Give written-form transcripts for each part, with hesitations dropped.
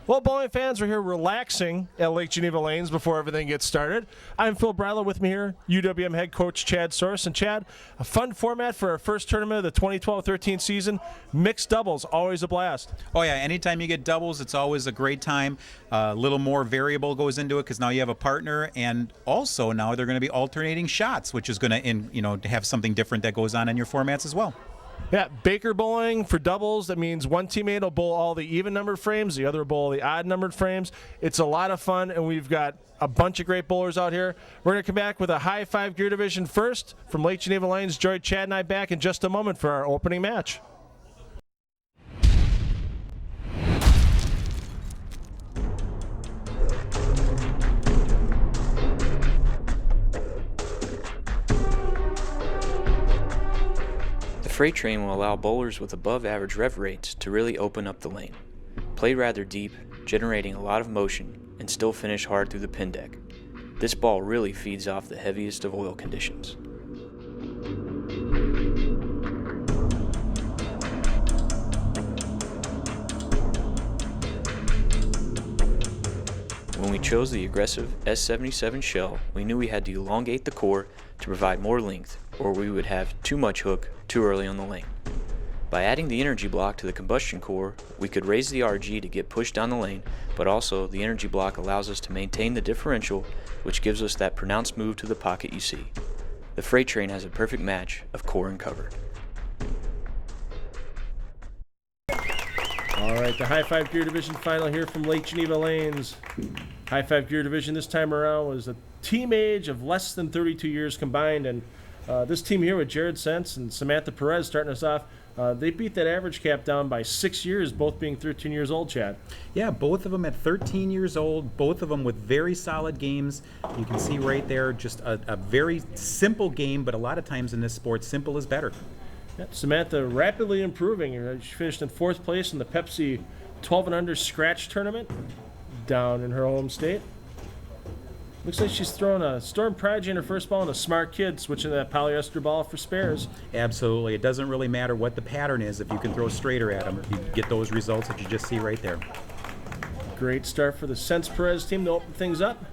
Well, bowling fans, we're here relaxing at Lake Geneva Lanes before everything gets started. I'm Phil Bryler, with me here, UWM head coach Chad Soros. And Chad, a fun format for our first tournament of the 2012-13 season. Mixed doubles, always a blast. Oh yeah, anytime you get doubles, it's always a great time. A little more variable goes into it because now you have a partner, and also now they're going to be alternating shots, which is going to have something different that goes on in your formats as well. Yeah, Baker bowling for doubles. That means one teammate will bowl all the even-numbered frames, the other will bowl the odd-numbered frames. It's a lot of fun, and we've got a bunch of great bowlers out here. We're going to come back with a high five gear division first. From Lake Geneva Lanes, Joy, Chad, and I back in just a moment for our opening match. The freight train will allow bowlers with above average rev rates to really open up the lane. Play rather deep, generating a lot of motion, and still finish hard through the pin deck. This ball really feeds off the heaviest of oil conditions. When we chose the aggressive S77 shell, we knew we had to elongate the core to provide more length, or we would have too much hook too early on the lane. By adding the energy block to the combustion core, we could raise the RG to get pushed down the lane, but also the energy block allows us to maintain the differential, which gives us that pronounced move to the pocket you see. The freight train has a perfect match of core and cover. All right, the High Five Gear Division final here from Lake Geneva Lanes. High Five Gear Division this time around was a team age of less than 32 years combined, and this team here with Jarrod and Samantha Perez starting us off, they beat that average cap down by 6 years, both being 13 years old, Chad. Yeah, both of them at 13 years old, both of them with very solid games. You can see right there just a very simple game, but a lot of times in this sport, simple is better. Yep, Samantha rapidly improving. She finished in 4th place in the Pepsi 12 and under scratch tournament down in her home state. Looks like she's throwing a Storm Prodigy in her first ball and a Smart Kid switching to that polyester ball for spares. Absolutely. It doesn't really matter what the pattern is. If you can throw straighter at them, you get those results that you just see right there. Great start for the Sense Perez team to open things up.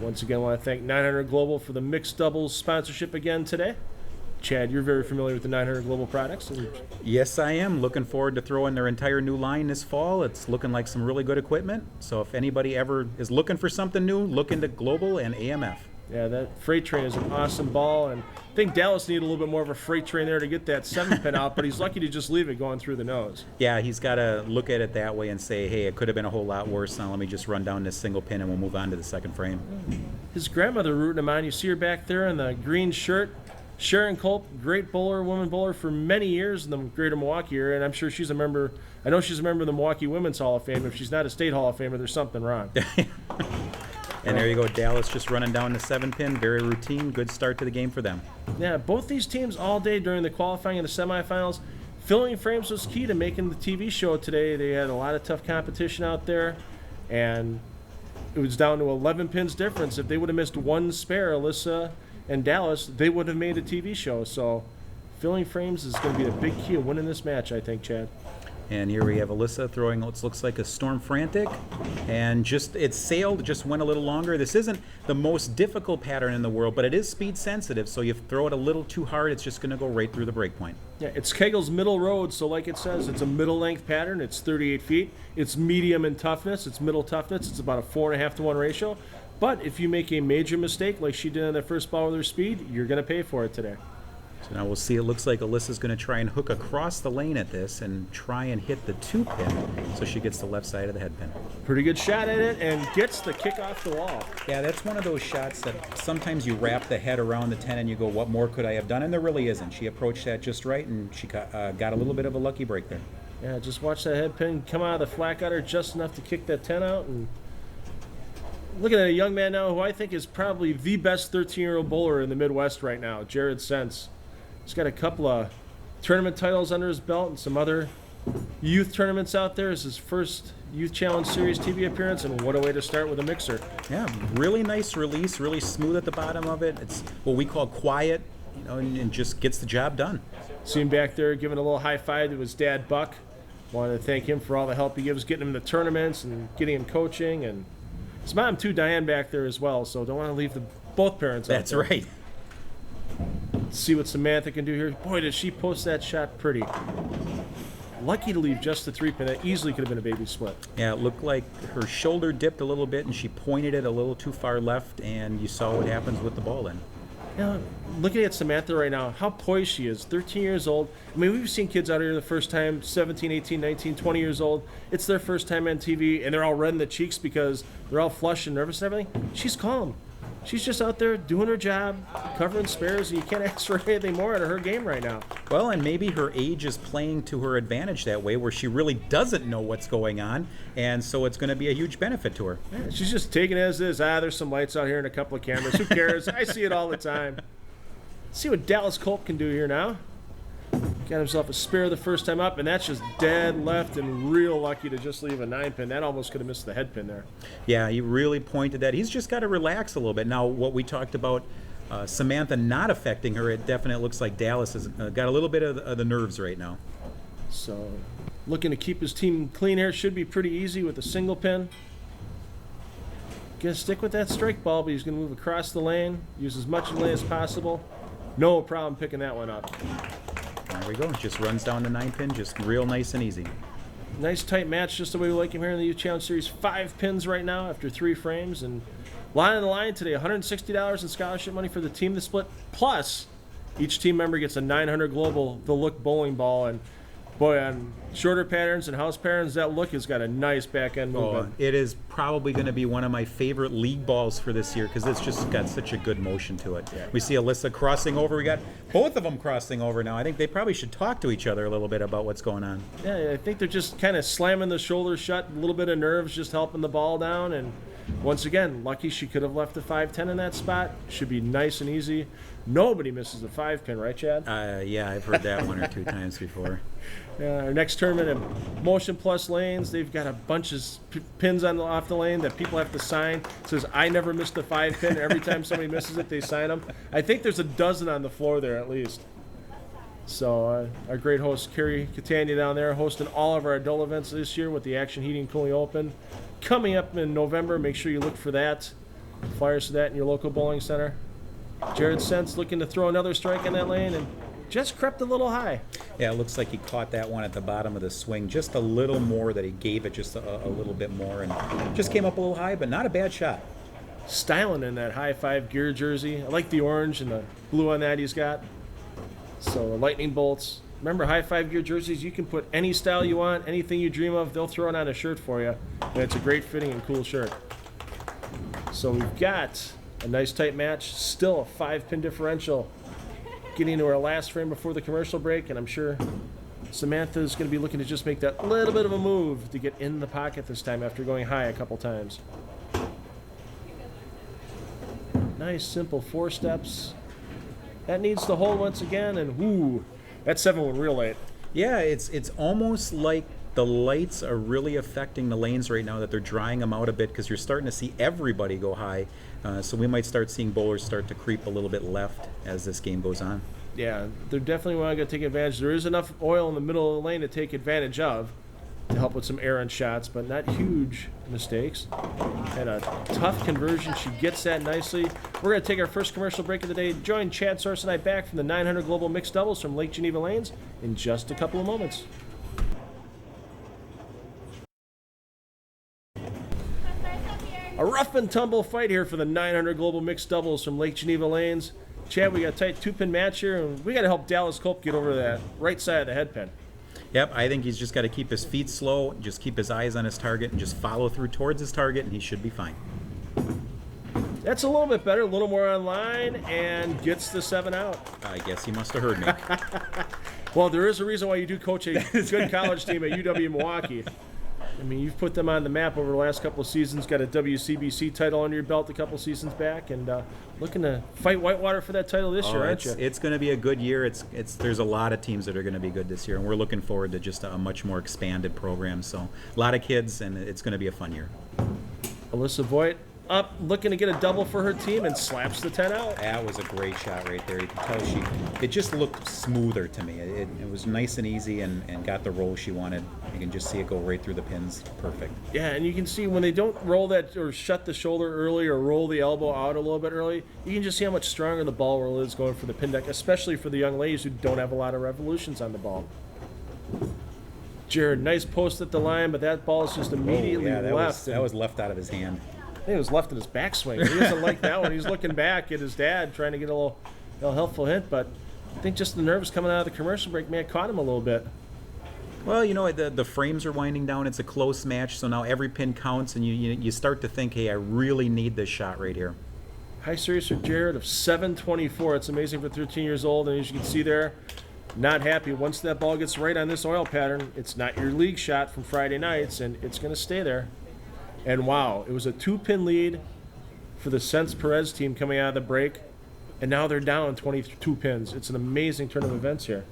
Once again, I want to thank 900 Global for the mixed doubles sponsorship again today. Chad, you're very familiar with the 900 Global products. Yes, I am. Looking forward to throwing their entire new line this fall. It's looking like some really good equipment. So if anybody ever is looking for something new, look into Global and AMF. Yeah, that freight train is an awesome ball, and I think Dallas needed a little bit more of a freight train there to get that 7-pin out, but he's lucky to just leave it going through the nose. Yeah, he's got to look at it that way and say, hey, it could have been a whole lot worse. Now let me just run down this single pin and we'll move on to the second frame. His grandmother rooting him on. You see her back there in the green shirt. Sharon Kolp, great bowler, woman bowler for many years in the greater Milwaukee area, and I'm sure she's a member. I know she's a member of the Milwaukee Women's Hall of Fame. If she's not a state Hall of Famer, there's something wrong. And there you go, Dallas just running down the 7-pin, very routine, good start to the game for them. Yeah, both these teams all day during the qualifying and the semifinals. Filling frames was key to making the TV show today. They had a lot of tough competition out there, and it was down to 11 pins difference. If they would have missed one spare, Alyssa and Dallas, they would have made a TV show. So filling frames is going to be the big key of winning this match, I think, Chad. And here we have Alyssa throwing what looks like a Storm Frantic, and just it sailed, just went a little longer. This isn't the most difficult pattern in the world, but it is speed sensitive, so you throw it a little too hard, it's just going to go right through the break point. Yeah, it's Kegel's middle road, so like it says, it's a middle length pattern. It's 38 feet. It's medium in toughness. It's middle toughness. It's about a 4.5 to 1 ratio. But if you make a major mistake like she did on that first ball with her speed, you're going to pay for it today. So now we'll see. It looks like Alyssa's going to try and hook across the lane at this and try and hit the 2-pin so she gets the left side of the head pin. Pretty good shot at it and gets the kick off the wall. Yeah, that's one of those shots that sometimes you wrap the head around the 10 and you go, what more could I have done? And there really isn't. She approached that just right, and she got a little bit of a lucky break there. Yeah, just watch that head pin come out of the flat gutter just enough to kick that 10 out. And looking at a young man now who I think is probably the best 13-year-old bowler in the Midwest right now, Jarrod. He's got a couple of tournament titles under his belt and some other youth tournaments out there. It's his first Youth Challenge Series TV appearance, and what a way to start with a mixer. Yeah, really nice release, really smooth at the bottom of it. It's what we call quiet, and just gets the job done. See him back there giving a little high five to his dad, Buck. Wanted to thank him for all the help he gives getting him to tournaments and getting him coaching. And his mom, too, Diane, back there as well. So don't want to leave both parents out That's there. right. Let's see what Samantha can do here. Boy, did she post that shot pretty. Lucky to leave just the 3-pin. That easily could have been a baby split. Yeah, it looked like her shoulder dipped a little bit and she pointed it a little too far left, and you saw what happens with the ball then. Yeah, looking at Samantha right now, how poised she is. 13 years old. I mean, we've seen kids out here the first time, 17, 18, 19, 20 years old. It's their first time on TV, and they're all red in the cheeks because they're all flushed and nervous and everything. She's calm. She's just out there doing her job, covering spares, and you can't ask for anything more out of her game right now. Well, and maybe her age is playing to her advantage that way, where she really doesn't know what's going on, and so it's going to be a huge benefit to her. Yeah, she's just taking it as is. There's some lights out here and a couple of cameras. Who cares? I see it all the time. Let's see what Dallas Kolp can do here now. Got himself a spare the first time up, and that's just dead left and real lucky to just leave a 9-pin. That almost could have missed the head pin there. Yeah, he really pointed that. He's just got to relax a little bit. Now, what we talked about Samantha not affecting her, it definitely looks like Dallas has got a little bit of the nerves right now. So looking to keep his team clean here. Should be pretty easy with a single pin. Gonna stick with that strike ball, but he's gonna move across the lane, use as much of the lane as possible. No problem picking that one up. There we go. Just runs down the 9-pin, just real nice and easy. Nice tight match, just the way we like him here in the Youth Challenge Series. 5 pins right now after 3 frames. And line on the line today, $160 in scholarship money for the team to split. Plus, each team member gets a 900 Global The Look bowling ball. And boy, on shorter patterns and house patterns, that Look has got a nice back end movement. It is probably going to be one of my favorite league balls for this year because it's just got such a good motion to it. Yeah. We see Alyssa crossing over. We got both of them crossing over now. I think they probably should talk to each other a little bit about what's going on. Yeah, I think they're just kind of slamming the shoulders shut, a little bit of nerves just helping the ball down. And once again, lucky she could have left the 5-10 in that spot. Should be nice and easy. Nobody misses the 5-pin, right, Chad? Yeah, I've heard that 1 or 2 times before. Our next tournament in Motion Plus lanes, they've got a bunch of pins off the lane that people have to sign. It says, I never missed the 5-pin. Every time somebody misses it, they sign them. I think there's a dozen on the floor there at least. So our great host, Carrie Catania down there, hosting all of our adult events this year with the Action Heating and Cooling Open. Coming up in November, make sure you look for that. Flyers to that in your local bowling center. Jarrod Sense looking to throw another strike in that lane and just crept a little high. Yeah, it looks like he caught that one at the bottom of the swing just a little more, that he gave it just a little bit more, and just came up a little high, but not a bad shot. Styling in that high 5 gear jersey. I like the orange and the blue on that he's got. So lightning bolts. Remember, high 5 gear jerseys, you can put any style you want, anything you dream of, they'll throw it on a shirt for you. And it's a great fitting and cool shirt. So we've got a nice tight match, still a 5-pin differential. Getting into our last frame before the commercial break, and I'm sure Samantha is going to be looking to just make that little bit of a move to get in the pocket this time after going high a couple times. Nice, simple 4 steps. That needs to hold once again, and whoo, that 7 went real late. Yeah, it's almost like the lights are really affecting the lanes right now, that they're drying them out a bit because you're starting to see everybody go high. So we might start seeing bowlers start to creep a little bit left as this game goes on. Yeah, they're definitely want to take advantage. There is enough oil in the middle of the lane to take advantage of to help with some errant shots, but not huge mistakes. And a tough conversion. She gets that nicely. We're going to take our first commercial break of the day. Join Chad Source and I back from the 900 Global Mixed Doubles from Lake Geneva Lanes in just a couple of moments. A rough and tumble fight here for the 900 Global Mixed Doubles from Lake Geneva Lanes. Chad, we got a tight 2-pin match here, and we got to help Dallas Kolp get over that right side of the head pin. Yep, I think he's just got to keep his feet slow, just keep his eyes on his target, and just follow through towards his target, and he should be fine. That's a little bit better, a little more on line, and gets the 7 out. I guess he must have heard me. Well, there is a reason why you do coach a good college team at UW Milwaukee. I mean, you've put them on the map over the last couple of seasons, got a WCBC title under your belt a couple seasons back, and looking to fight Whitewater for that title this year, aren't you? It's going to be a good year. There's a lot of teams that are going to be good this year, and we're looking forward to just a much more expanded program. So a lot of kids, and it's going to be a fun year. Alyssa Voit, up, looking to get a double for her team, and slaps the 10 out. That was a great shot right there. You can tell it just looked smoother to me. It was nice and easy and got the roll she wanted. You can just see it go right through the pins. Perfect. Yeah, and you can see when they don't roll that or shut the shoulder early or roll the elbow out a little bit early, you can just see how much stronger the ball roll is going for the pin deck, especially for the young ladies who don't have a lot of revolutions on the ball. Jarrod, nice post at the line, but that ball is just immediately left. That was left out of his hand. I think it was left in his backswing. He doesn't like that one. He's looking back at his dad, trying to get a little helpful hint, but I think just the nerves coming out of the commercial break may have caught him a little bit. Well, the frames are winding down. It's a close match, so now every pin counts, and you start to think, hey, I really need this shot right here. High series for Jarrod of 724. It's amazing for 13 years old, and as you can see there, not happy. Once that ball gets right on this oil pattern, it's not your league shot from Friday nights, and it's going to stay there. And wow, it was a 2-pin lead for the Sense Perez team coming out of the break, and now they're down 22 pins. It's an amazing turn of events here.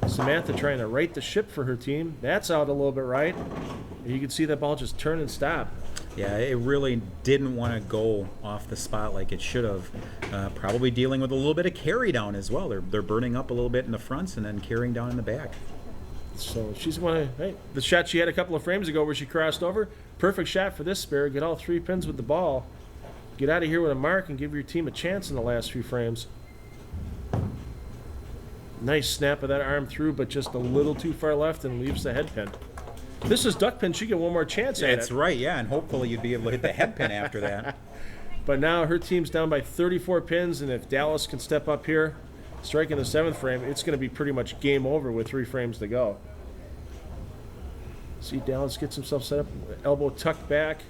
Samantha trying to right the ship for her team. That's out a little bit right. And you can see that ball just turn and stop. Yeah, it really didn't want to go off the spot like it should have. Probably dealing with a little bit of carry down as well. They're burning up a little bit in the fronts and then carrying down in the back. So she's going to, the shot she had a couple of frames ago where she crossed over, perfect shot for this spare. Get all 3 pins with the ball. Get out of here with a mark and give your team a chance in the last few frames. Nice snap of that arm through, but just a little too far left and leaves the head pin. This is duck pin. She get one more chance at it. That's right, yeah, and hopefully you'd be able to hit the head pin after that. But now her team's down by 34 pins, and if Dallas can step up here, strike in the 7th frame, it's going to be pretty much game over with 3 frames to go. See, Dallas gets himself set up, elbow tucked back.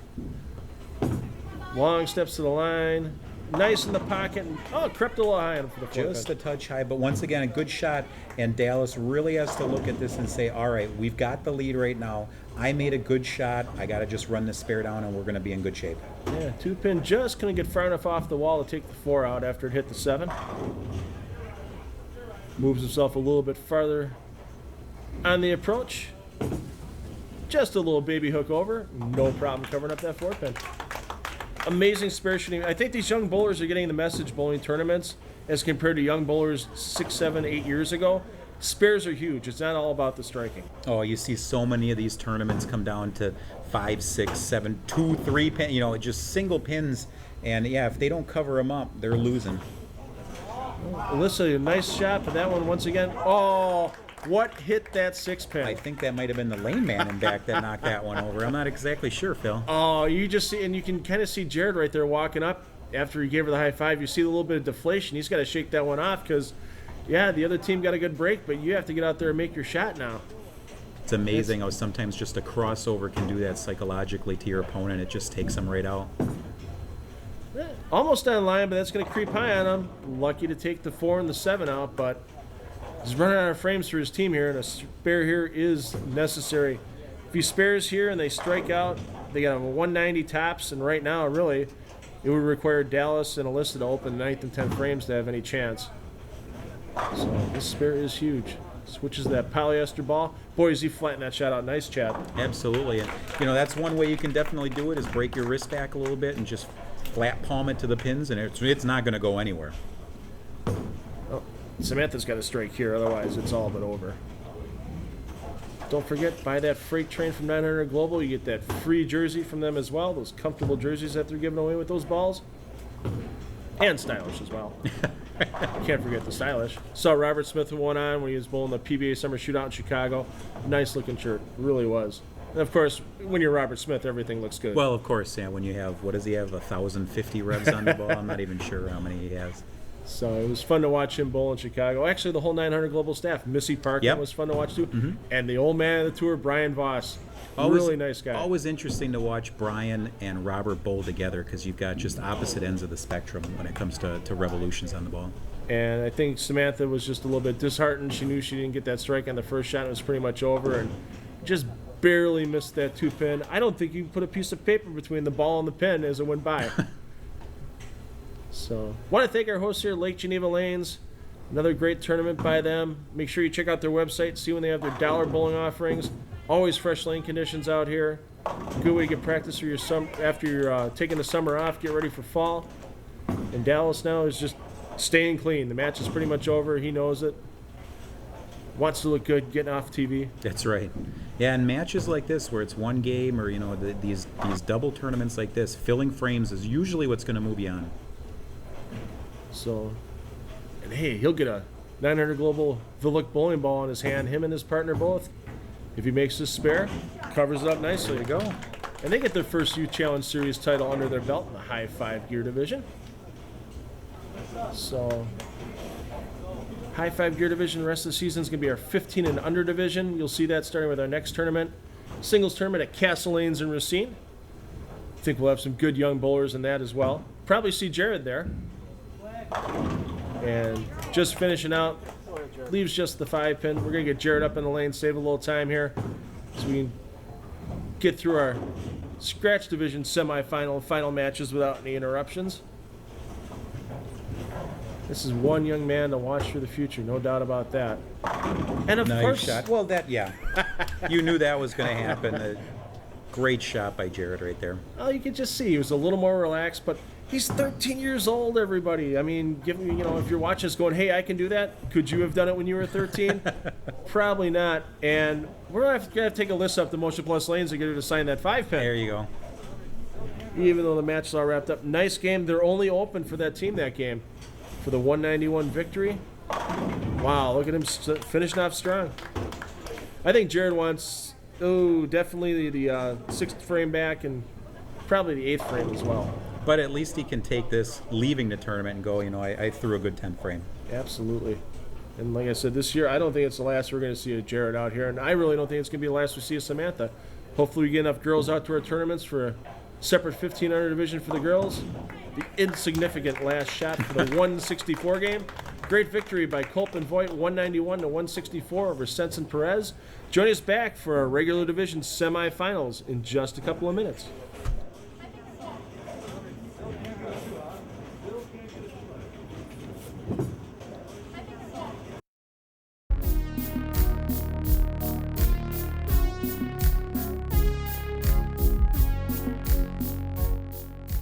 Long steps to the line. Nice in the pocket. And, crept a little high on him for the 4th. Just a touch high, but once again, a good shot. And Dallas really has to look at this and say, all right, we've got the lead right now. I made a good shot. I got to just run this spare down, and we're going to be in good shape. Yeah, 2-pin just going to get far enough off the wall to take the 4 out after it hit the 7. Moves himself a little bit farther on the approach. Just a little baby hook over. No problem covering up that 4-pin. Amazing spare shooting. I think these young bowlers are getting the message bowling tournaments as compared to young bowlers 6, 7, 8 years ago. Spares are huge. It's not all about the striking. Oh, you see so many of these tournaments come down to 5, 6, 7, 2, 3 pin, just single pins. And yeah, if they don't cover them up, they're losing. Alyssa, a nice shot, but that one once again. Oh, what hit that 6-pin? I think that might have been the lane man in back that knocked that one over. I'm not exactly sure, Phil. Oh, you just see, and you can kind of see Jarrod right there walking up after he gave her the high five. You see a little bit of deflation. He's got to shake that one off because, yeah, the other team got a good break, but you have to get out there and make your shot now. It's amazing how sometimes just a crossover can do that psychologically to your opponent. It just takes them right out. Yeah, almost on line, but that's going to creep high on him. Lucky to take the 4 and the 7 out, but he's running out of frames for his team here, and a spare here is necessary. If he spares here and they strike out, they got a 190 tops, and right now, really, it would require Dallas and Alyssa to open 9th and 10th frames to have any chance. So this spare is huge. Switches that polyester ball. Boy, is he flattened that shot out. Nice, Chad. Absolutely. And, that's one way you can definitely do it is break your wrist back a little bit and just flat palm it to the pins, and it's not going to go anywhere. Oh, Samantha's got a strike here, otherwise it's all but over. Don't forget, buy that freight train from 900 Global. You get that free jersey from them as well, those comfortable jerseys that they're giving away with those balls. And stylish as well. Can't forget the stylish. Saw Robert Smith with one on when he was bowling the PBA Summer Shootout in Chicago. Nice looking shirt, really was. And of course, when you're Robert Smith, everything looks good. Well, of course, yeah. When you have, what does he have, 1,050 revs on the ball? I'm not even sure how many he has. So it was fun to watch him bowl in Chicago. Actually, the whole 900 Global staff. Missy Parkin was fun to watch too. Mm-hmm. And the old man of the tour, Brian Voss. Really nice guy. Always interesting to watch Brian and Robert bowl together because you've got just opposite ends of the spectrum when it comes to revolutions on the ball. And I think Samantha was just a little bit disheartened. She knew she didn't get that strike on the first shot. It was pretty much over and just barely missed that 2-pin. I don't think you can put a piece of paper between the ball and the pin as it went by. So, want to thank our hosts here, Lake Geneva Lanes. Another great tournament by them. Make sure you check out their website, see when they have their dollar bowling offerings. Always fresh lane conditions out here. Good way to get practice for your after you're taking the summer off, get ready for fall. And Dallas now is just staying clean. The match is pretty much over. He knows it. Wants to look good, getting off TV. That's right. Yeah, and matches like this where it's one game or, these double tournaments like this, filling frames is usually what's going to move you on. So, and hey, he'll get a 900 Global Villuc bowling ball in his hand, him and his partner both. If he makes this spare, covers it up nicely. There you go. And they get their first U Challenge Series title under their belt in the high 5 gear division. So, high 5 gear division, the rest of the season is going to be our 15 and under division. You'll see that starting with our next tournament. Singles tournament at Castle Lanes in Racine. I think we'll have some good young bowlers in that as well. Probably see Jarrod there. And just finishing out, leaves just the 5-pin. We're going to get Jarrod up in the lane, save a little time here so we can get through our scratch division semifinal and final matches without any interruptions. This is one young man to watch for the future, no doubt about that. And of course, shot. Well, yeah. You knew that was going to happen. A great shot by Jarrod right there. well, you could just see he was a little more relaxed, but he's 13 years old, everybody. I mean, if you're watching this going, hey, I can do that, could you have done it when you were 13? Probably not. And we're going to have to take Alyssa up to Motion Plus Lanes to get her to sign that 5-pin. There you go. Even though the match is all wrapped up. Nice game. They're only open for that team that game. For the 191 victory. Wow, look at him finishing off strong. I think Jarrod wants, definitely the 6th frame back and probably the 8th frame as well. But at least he can take this leaving the tournament and go, I threw a good 10th frame. Absolutely. And like I said, this year, I don't think it's the last we're going to see a Jarrod out here. And I really don't think it's going to be the last we see of Samantha. Hopefully we get enough girls out to our tournaments for a separate 1500 division for the girls. The insignificant last shot for the 164 game. Great victory by Kolp and Voit, 191 to 164 over Sense and Perez. Join us back for our regular division semifinals in just a couple of minutes.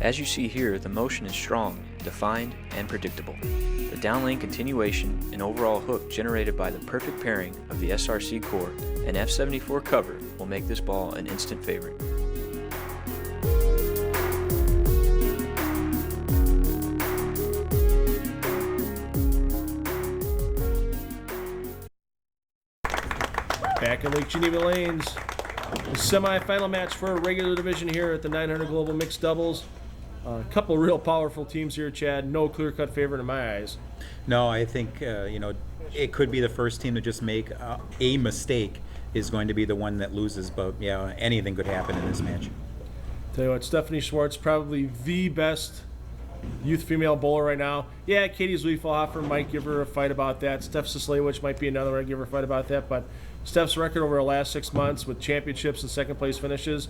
As you see here, the motion is strong, defined, and predictable. The downlane continuation and overall hook generated by the perfect pairing of the SRC core and F74 cover will make this ball an instant favorite. Back in Lake Geneva Lanes, the semifinal match for a regular division here at the 900 Global Mixed Doubles. A couple of real powerful teams here, Chad. No clear-cut favorite in my eyes. No, I think, it could be the first team to just make a mistake is going to be the one that loses. But, yeah, anything could happen in this match. Tell you what, Stephanie Schwartz, probably the best youth female bowler right now. Yeah, Katie Zwiefelhofer might give her a fight about that. Steph Sislewicz might be another one to give her a fight about that. But Steph's record over the last 6 months with championships and second-place finishes,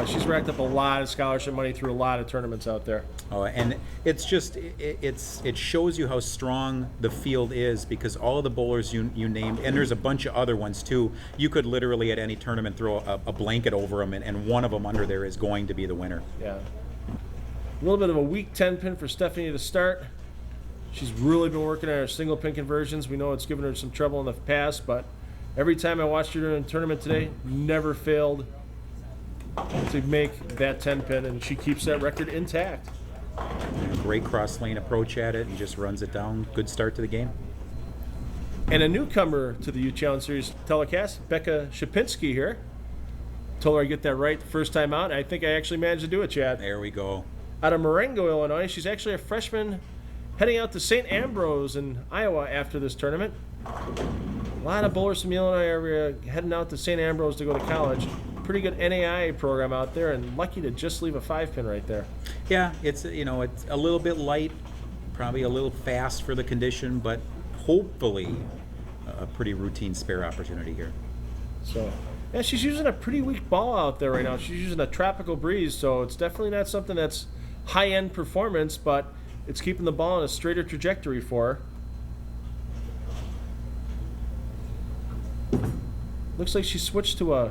she's racked up a lot of scholarship money through a lot of tournaments out there. Oh, and it's just it shows you how strong the field is because all of the bowlers you named, and there's a bunch of other ones too. You could literally at any tournament throw a blanket over them, and one of them under there is going to be the winner. Yeah. A little bit of a weak 10-pin for Stephanie to start. She's really been working on her single pin conversions. We know it's given her some trouble in the past, but every time I watched her during the tournament today, never failed to make that 10-pin, and she keeps that record intact. Great cross lane approach at it and just runs it down. Good start to the game. And a newcomer to the U Challenge Series telecast, Becca Czapinski here. Told her I'd get that right the first time out. I think I actually managed to do it, Chad. There we go. Out of Marengo, Illinois. She's actually a freshman heading out to St. Ambrose in Iowa after this tournament. A lot of bowlers from the Illinois area heading out to St. Ambrose to go to college. Pretty good NAI program out there, and lucky to just leave a 5-pin right there. Yeah, it's it's a little bit light, probably a little fast for the condition, but hopefully a pretty routine spare opportunity here. So, yeah, she's using a pretty weak ball out there right now. She's using a tropical breeze, so it's definitely not something that's high-end performance, but it's keeping the ball in a straighter trajectory for her. Looks like she switched to a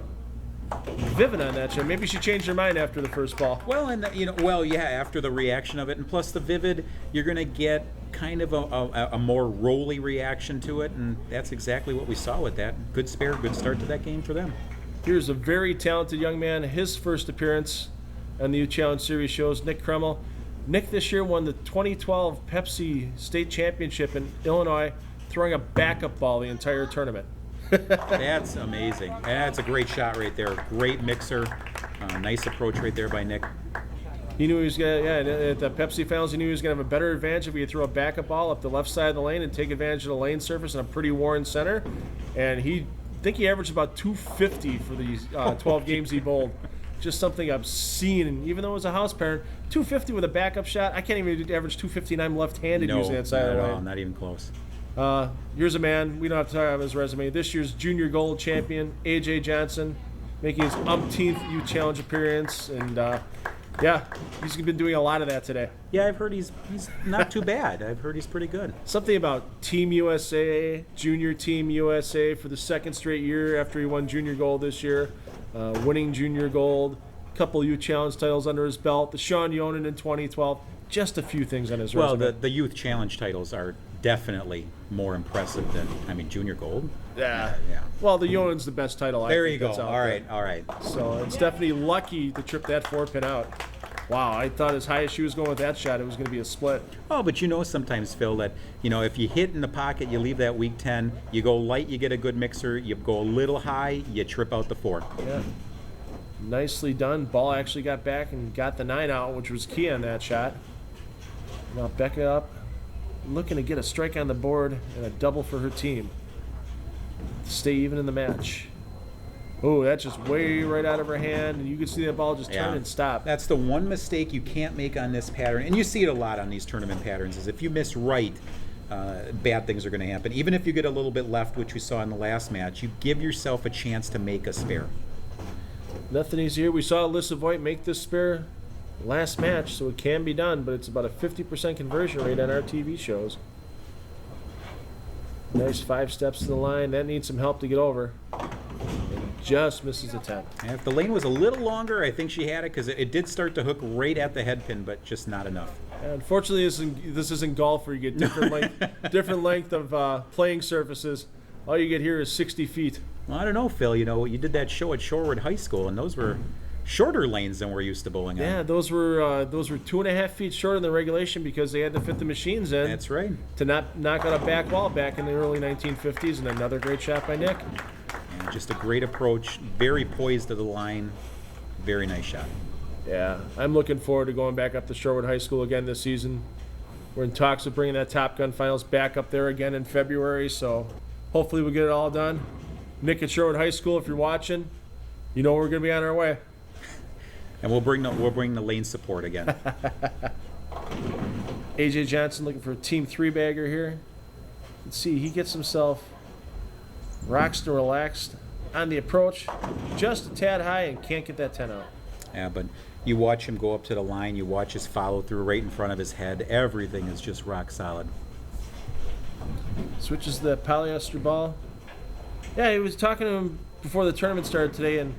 vivid on that shit. Maybe she changed her mind after the first ball. Well, and yeah, after the reaction of it, and plus the vivid, you're going to get kind of a more rolly reaction to it, and that's exactly what we saw with that. Good spare, good start to that game for them. Here's a very talented young man. His first appearance on the U Challenge Series shows, Nick Kruml. Nick this year won the 2012 Pepsi State Championship in Illinois, throwing a backup ball the entire tournament. That's amazing. That's a great shot right there. Great mixer. Nice approach right there by Nick. He knew he was going to, at the Pepsi finals, he knew he was going to have a better advantage if he could throw a backup ball up the left side of the lane and take advantage of the lane surface in a pretty worn center. And I think he averaged about 250 for these 12 games he bowled. Just something obscene. And even though it was a house parent, 250 with a backup shot, I can't even average 250 and I'm left-handed using that side of the lane. Not even close. Here's a man, we don't have to talk about his resume. This year's junior gold champion, A.J. Johnson, making his umpteenth U Challenge appearance. And he's been doing a lot of that today. Yeah, I've heard he's not too bad. I've heard he's pretty good. Something about Team USA, Junior Team USA for the second straight year after he won junior gold this year. Winning junior gold, a couple U Challenge titles under his belt, the Sean Yonan in 2012, just a few things on his resume. Well, the Youth Challenge titles are definitely more impressive than, junior gold. Yeah. Yeah. Well, the Yonan's the best title. There I you think go. that's out All there. right. So it's definitely lucky to trip that 4-pin out. Wow, I thought as high as she was going with that shot, it was going to be a split. Oh, but sometimes, Phil, that, if you hit in the pocket, you leave that weak 10, you go light, you get a good mixer, you go a little high, you trip out the 4. Yeah. Nicely done. Ball actually got back and got the 9 out, which was key on that shot. Now Becca up, looking to get a strike on the board and a double for her team. Stay even in the match. Oh, that's just way right out of her hand, and you can see that ball just turn and stop. That's the one mistake you can't make on this pattern, and you see it a lot on these tournament patterns, is if you miss right, bad things are going to happen. Even if you get a little bit left, which we saw in the last match, you give yourself a chance to make a spare. Nothing easier. We saw Alyssa Voit make this spare last match, so it can be done, but it's about a 50% conversion rate on our TV shows. Nice 5 steps to the line. That needs some help to get over. And just misses the 10. And if the lane was a little longer, I think she had it, because it did start to hook right at the head pin, but just not enough. Unfortunately, this isn't golf where you get different length of playing surfaces. All you get here is 60 feet. Well, I don't know, Phil. You did that show at Shorewood High School, and those were shorter lanes than we're used to bowling on. Yeah, those were 2.5 feet shorter than regulation because they had to fit the machines in. That's right. To not knock out a back wall back in the early 1950s, and another great shot by Nick. And just a great approach, very poised to the line, very nice shot. Yeah, I'm looking forward to going back up to Shorewood High School again this season. We're in talks of bringing that Top Gun finals back up there again in February, so hopefully we'll get it all done. Nick at Sherwood High School, if you're watching, you know we're going to be on our way. And we'll bring the lane support again. A.J. Johnson looking for a Team 3-bagger here. Let's see, he gets himself rocked and relaxed on the approach, just a tad high, and can't get that 10 out. Yeah, but you watch him go up to the line, you watch his follow through right in front of his head. Everything is just rock solid. Switches the polyester ball. Yeah, he was talking to him before the tournament started today, and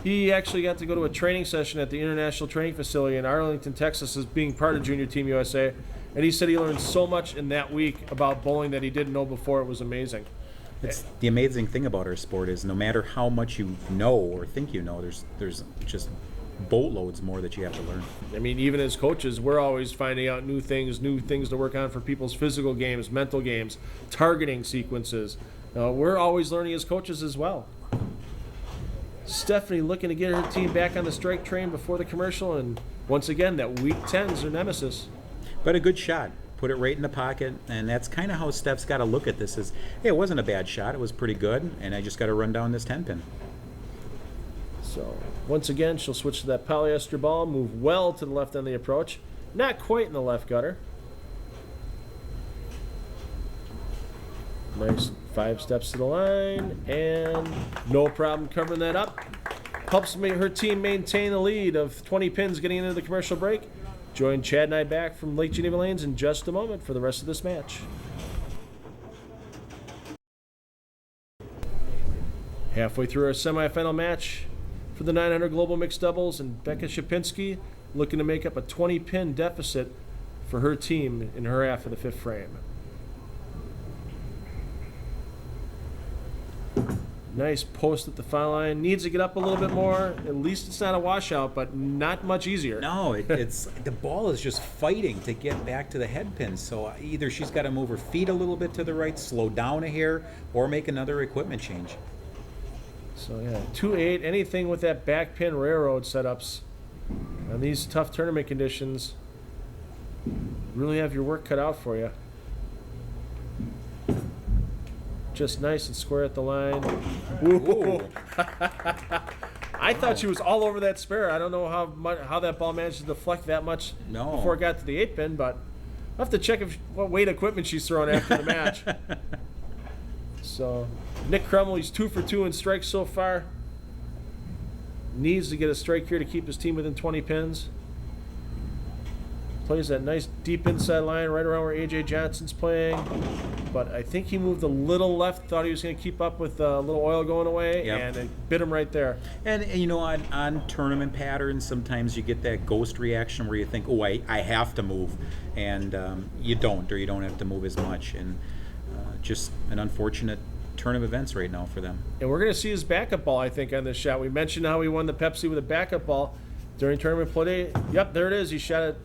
he actually got to go to a training session at the International Training Facility in Arlington, Texas, as being part of Junior Team USA. And he said he learned so much in that week about bowling that he didn't know before. It was amazing. It's the amazing thing about our sport is no matter how much you know or think you know, there's just boatloads more that you have to learn. I mean, even as coaches, we're always finding out new things to work on for people's physical games, mental games, targeting sequences. We're always learning as coaches as well. Stephanie looking to get her team back on the strike train before the commercial, and once again, that weak 10's her nemesis. But a good shot. Put it right in the pocket, and that's kind of how Steph's got to look at this. Hey, it wasn't a bad shot. It was pretty good, and I just got to run down this 10-pin. So once again, she'll switch to that polyester ball, move well to the left on the approach. Not quite in the left gutter. Nice 5 steps to the line, and no problem covering that up. Helps her team maintain the lead of 20 pins getting into the commercial break. Join Chad and I back from Lake Geneva Lanes in just a moment for the rest of this match. Halfway through our semifinal match, for the 900 global mixed doubles, and Becca Czapinski looking to make up a 20-pin deficit for her team in her half of the fifth frame. Nice post at the foul line. Needs to get up a little bit more. At least it's not a washout, but not much easier. No, it's the ball is just fighting to get back to the head pin. So either she's got to move her feet a little bit to the right, slow down a hair, or make another equipment change. So yeah, 2-8. Anything with that back pin railroad setups on these tough tournament conditions really have your work cut out for you. Just nice and square at the line. Ooh. I thought she was all over that spare. I don't know how that ball managed to deflect that much before it got to the 8-pin, but I'll have to check what weight equipment she's throwing after the match. So Nick Kruml, he's 2 for 2 in strikes so far. Needs to get a strike here to keep his team within 20 pins. Plays that nice deep inside line right around where A.J. Johnson's playing. But I think he moved a little left, thought he was going to keep up with a little oil going away, and it bit him right there. And you know, on tournament patterns, sometimes you get that ghost reaction where you think, oh, I have to move. And you don't, or you don't have to move as much. And just an unfortunate turn of events right now for them. And we're going to see his backup ball, I think, on this shot. We mentioned how he won the Pepsi with a backup ball during tournament play. Yep, there it is. He shot it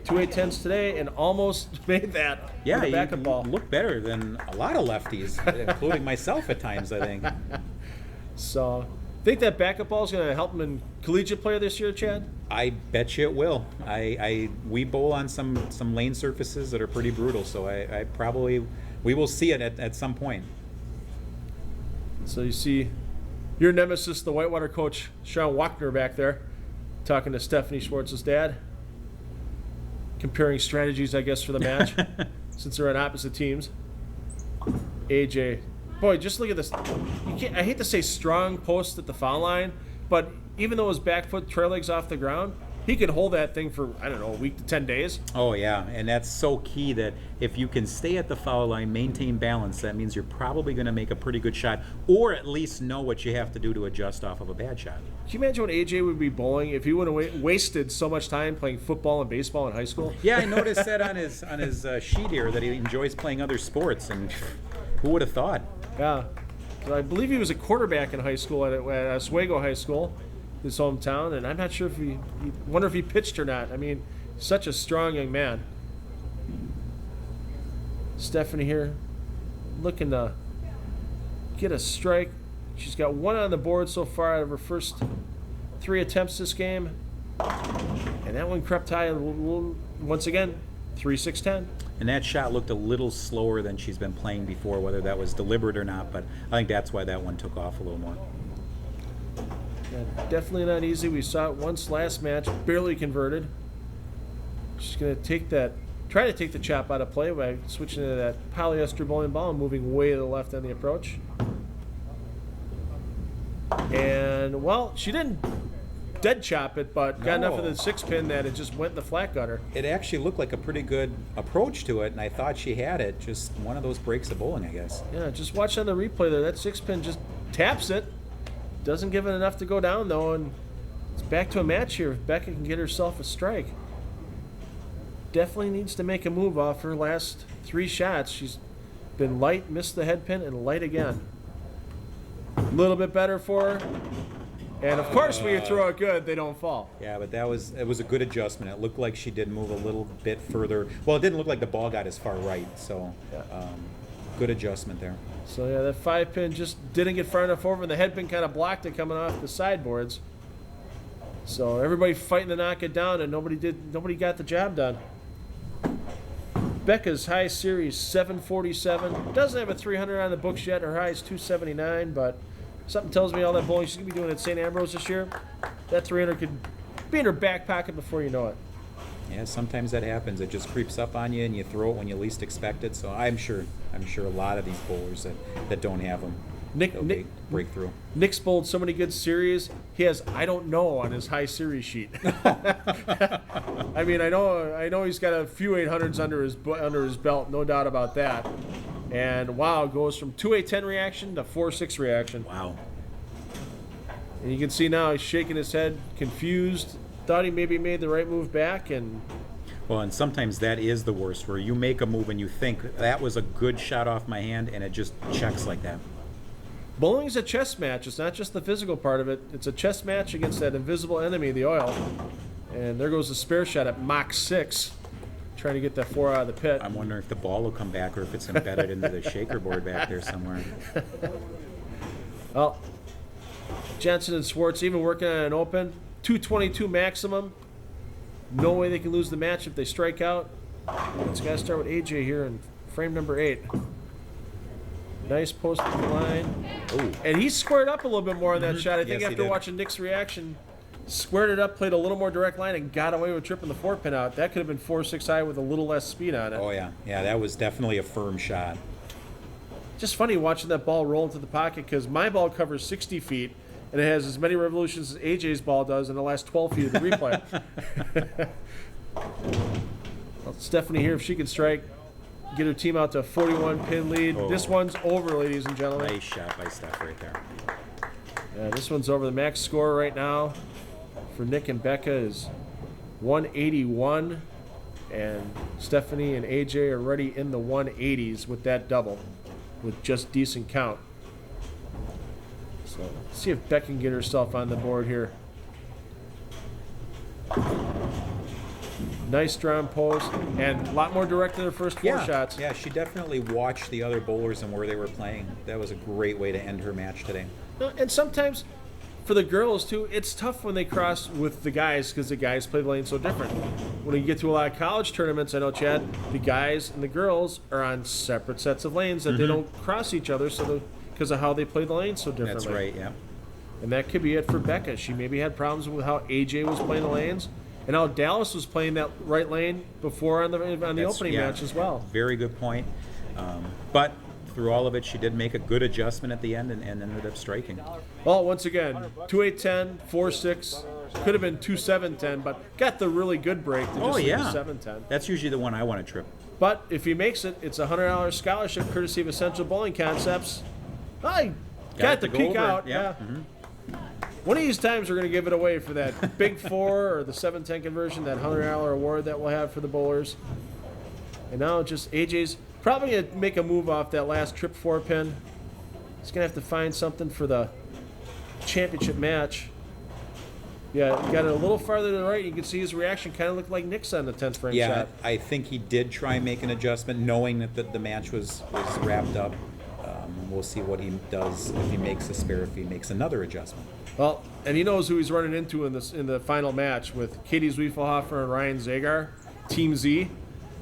2-8-10s today and almost made that with a backup ball. Look better than a lot of lefties, including myself at times, I think. So, think that backup ball is going to help him in collegiate play this year, Chad? I bet you it will. We bowl on some lane surfaces that are pretty brutal, so we will see it at some point. So you see your nemesis, the Whitewater coach, Sean Wachner, back there, talking to Stephanie Schwartz's dad, comparing strategies, I guess, for the match, since they're on opposite teams. AJ, boy, just look at this. I hate to say strong post at the foul line, but even though his back foot trail leg's off the ground, he could hold that thing for, I don't know, a week to 10 days. Oh, yeah, and that's so key that if you can stay at the foul line, maintain balance, that means you're probably going to make a pretty good shot, or at least know what you have to do to adjust off of a bad shot. Can you imagine what AJ would be bowling if he would have wasted so much time playing football and baseball in high school? Yeah, I noticed that on his sheet here, that he enjoys playing other sports, and who would have thought? Yeah. So I believe he was a quarterback in high school at Oswego High School, his hometown, and I'm not sure if wonder if he pitched or not. I mean, such a strong young man. Stephanie here looking to get a strike. She's got one on the board so far out of her first 3 attempts this game. And that one crept high once again, 3-6-10. And that shot looked a little slower than she's been playing before, whether that was deliberate or not, but I think that's why that one took off a little more. Yeah, definitely not easy. We saw it once last match, barely converted. She's going to try to take the chop out of play by switching to that polyester bowling ball and moving way to the left on the approach. And, well, she didn't dead chop it, but got enough of the 6-pin that it just went in the flat gutter. It actually looked like a pretty good approach to it, and I thought she had it. Just one of those breaks of bowling, I guess. Yeah, just watch on the replay there. That 6-pin just taps it. Doesn't give it enough to go down, though, and it's back to a match here if Becca can get herself a strike. Definitely needs to make a move off her last 3 shots. She's been light, missed the head pin, and light again. A little bit better for her. And, of course, when you throw it good, they don't fall. Yeah, but it was a good adjustment. It looked like she did move a little bit further. Well, it didn't look like the ball got as far right, so good adjustment there. So, yeah, that 5-pin just didn't get far enough over, and the head pin kind of blocked it coming off the sideboards. So everybody fighting to knock it down, and nobody got the job done. Becca's high series 747. Doesn't have a 300 on the books yet. Her high is 279, but something tells me all that bowling she's going to be doing at St. Ambrose this year, that 300 could be in her back pocket before you know it. Yeah, sometimes that happens. It just creeps up on you, and you throw it when you least expect it. So I'm sure a lot of these bowlers that don't have them, break through. Nick's bowled so many good series. He has I don't know on his high series sheet. I mean, I know he's got a few 800s under his belt, no doubt about that. And wow, goes from 2-8-10 reaction to 4-6 reaction. Wow. And you can see now he's shaking his head, confused. Thought he maybe made the right move back, and Well, and sometimes that is the worst, where you make a move and you think that was a good shot off my hand, and it just checks like that. bowling's a chess match. It's not just the physical part of it. It's a chess match against that invisible enemy, the oil. And there goes the spare shot at Mach 6, trying to get that 4 out of the pit. I'm wondering if the ball will come back or if it's embedded into the shaker board back there somewhere. Well, Jensen and Schwartz even working on an open. 222 maximum. No way they can lose the match if they strike out. It's got to start with AJ here in frame number 8. Nice post to the line. Ooh. And he squared up a little bit more on that shot. I think Yes, he after did. watching Nick's reaction, squared it up, played a little more direct line, and got away with tripping the 4-pin out. That could have been 4-6 high with a little less speed on it. Oh, yeah. Yeah, that was definitely a firm shot. Just funny watching that ball roll into the pocket because my ball covers 60 feet, and it has as many revolutions as AJ's ball does in the last 12 feet of the replay. Well, Stephanie here, if she can strike, get her team out to a 41-pin lead. Oh. This one's over, ladies and gentlemen. Nice shot by Steph right there. Yeah, this one's over. The max score right now for Nick and Becca is 181, and Stephanie and AJ are already in the 180s with that double, with just decent count. So let's see if Becca can get herself on the board here. Nice drawn post, and a lot more direct than her first 4 shots. Yeah, she definitely watched the other bowlers and where they were playing. That was a great way to end her match today. No, and sometimes for the girls too, it's tough when they cross with the guys because the guys play the lane so different. When you get to a lot of college tournaments, I know, Chad, the guys and the girls are on separate sets of lanes that they don't cross each other because of how they play the lane so differently. That's right, yeah. And that could be it for Becca. She maybe had problems with how AJ was playing the lanes and how Dallas was playing that right lane before on the opening match as well. Very good point. But through all of it, she did make a good adjustment at the end and ended up striking. Well, once again, 2-8-10, 4-6. Could have been 2-7-10, but got the really good break to just 7-10. That's usually the one I want to trip. But if he makes it, it's a $100 scholarship courtesy of Essential Bowling Concepts. I got to go peek over. out. Yeah. One of these times we're going to give it away for that Big 4 or the 7-10 conversion, that $100 award that we'll have for the bowlers. And now just AJ's probably going to make a move off that last trip 4-pin. He's going to have to find something for the championship match. Yeah, he got it a little farther to the right. You can see his reaction kind of looked like Nick's on the 10th frame Yeah, shot. I think he did try and make an adjustment, knowing that the match was wrapped up. We'll see what he does if he makes a spare, if he makes another adjustment. Well, and he knows who he's running into in the final match with Katie Zwiefelhofer and Ryan Zagar, Team Z.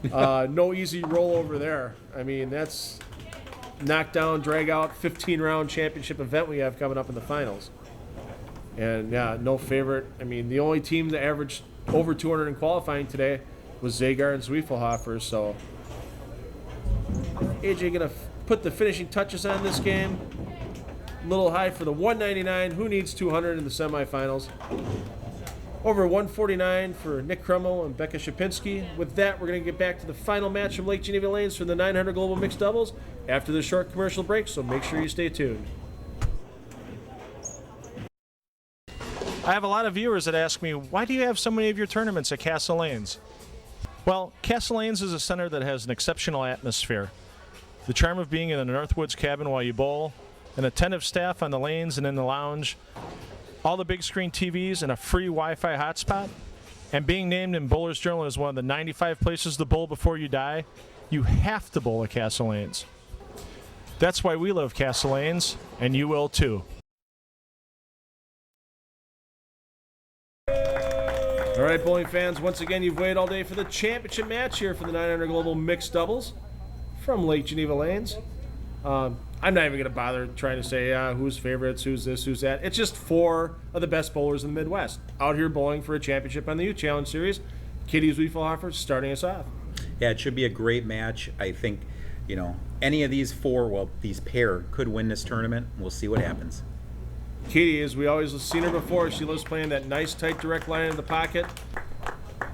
No easy roll over there. I mean, that's knockdown, drag out, 15-round championship event we have coming up in the finals. And yeah, no favorite. I mean, the only team that averaged over 200 in qualifying today was Zagar and Zwiefelhofer. So AJ gonna put the finishing touches on this game. A little high for the 199. Who needs 200 in the semifinals? Over 149 for Nick Kruml and Becca Czapinski. With that, we're going to get back to the final match from Lake Geneva Lanes for the 900 Global Mixed Doubles after this short commercial break, so make sure you stay tuned. I have a lot of viewers that ask me, why do you have so many of your tournaments at Castle Lanes? Well, Castle Lanes is a center that has an exceptional atmosphere. The charm of being in the Northwoods cabin while you bowl, an attentive staff on the lanes and in the lounge, all the big screen TVs and a free Wi-Fi hotspot, and being named in Bowler's Journal as one of the 95 places to bowl before you die, you have to bowl at Castle Lanes. That's why we love Castle Lanes, and you will too. All right, bowling fans, once again, you've waited all day for the championship match here for the 900 Global Mixed Doubles from Lake Geneva Lanes. I'm not even going to bother trying to say who's favorites, who's this, who's that. It's just 4 of the best bowlers in the Midwest out here bowling for a championship on the Youth Challenge Series. Katie Zwiefelhofer starting us off. Yeah, it should be a great match. I think, any of these 4, well, these pair could win this tournament. We'll see what happens. Katie, as we always have seen her before, she loves playing that nice, tight, direct line in the pocket.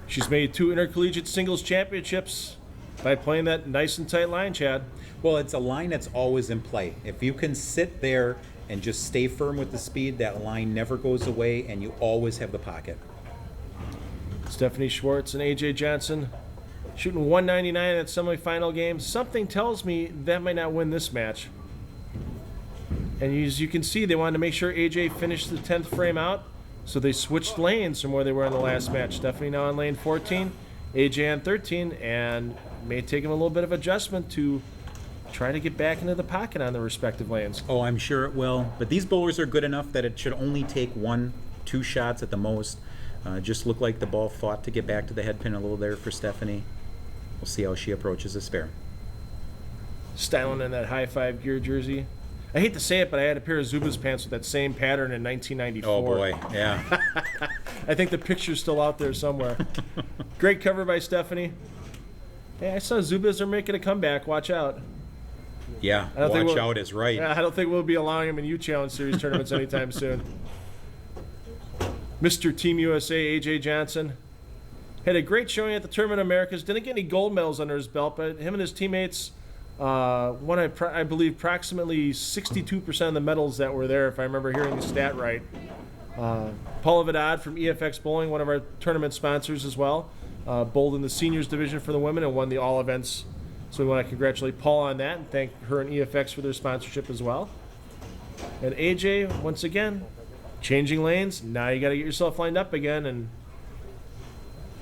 She's made 2 intercollegiate singles championships by playing that nice and tight line, Chad. Well, it's a line that's always in play. If you can sit there and just stay firm with the speed. That line never goes away, and you always have the pocket. Stephanie Schwartz and AJ Johnson shooting 199 in that semifinal game. Something tells me that might not win this match. And as you can see, they wanted to make sure AJ finished the 10th frame out, so they switched lanes from where they were in the last match. Stephanie now on lane 14, AJ on 13, and may take him a little bit of adjustment to try to get back into the pocket on their respective lanes. Oh, I'm sure it will. But these bowlers are good enough that it should only take 1-2 shots at the most. Just looked like the ball fought to get back to the head pin a little there for Stephanie. We'll see how she approaches this spare. Styling in that high five gear jersey. I hate to say it, but I had a pair of Zubaz pants with that same pattern in 1994. Oh boy, yeah. I think the picture's still out there somewhere. Great cover by Stephanie. Hey, I saw Zubaz are making a comeback. Watch out. Yeah, watch out is right. I don't think we'll be allowing him in U-Challenge Series tournaments anytime soon. Mr. Team USA, AJ Johnson, had a great showing at the Tournament of Americas. Didn't get any gold medals under his belt, but him and his teammates won, I believe, approximately 62% of the medals that were there, if I remember hearing the stat right. Paula Vidal from EFX Bowling, one of our tournament sponsors as well, bowled in the seniors division for the women and won the all events. So we want to congratulate Paula on that and thank her and EFX for their sponsorship as well. And AJ, once again, changing lanes. Now you got to get yourself lined up again. And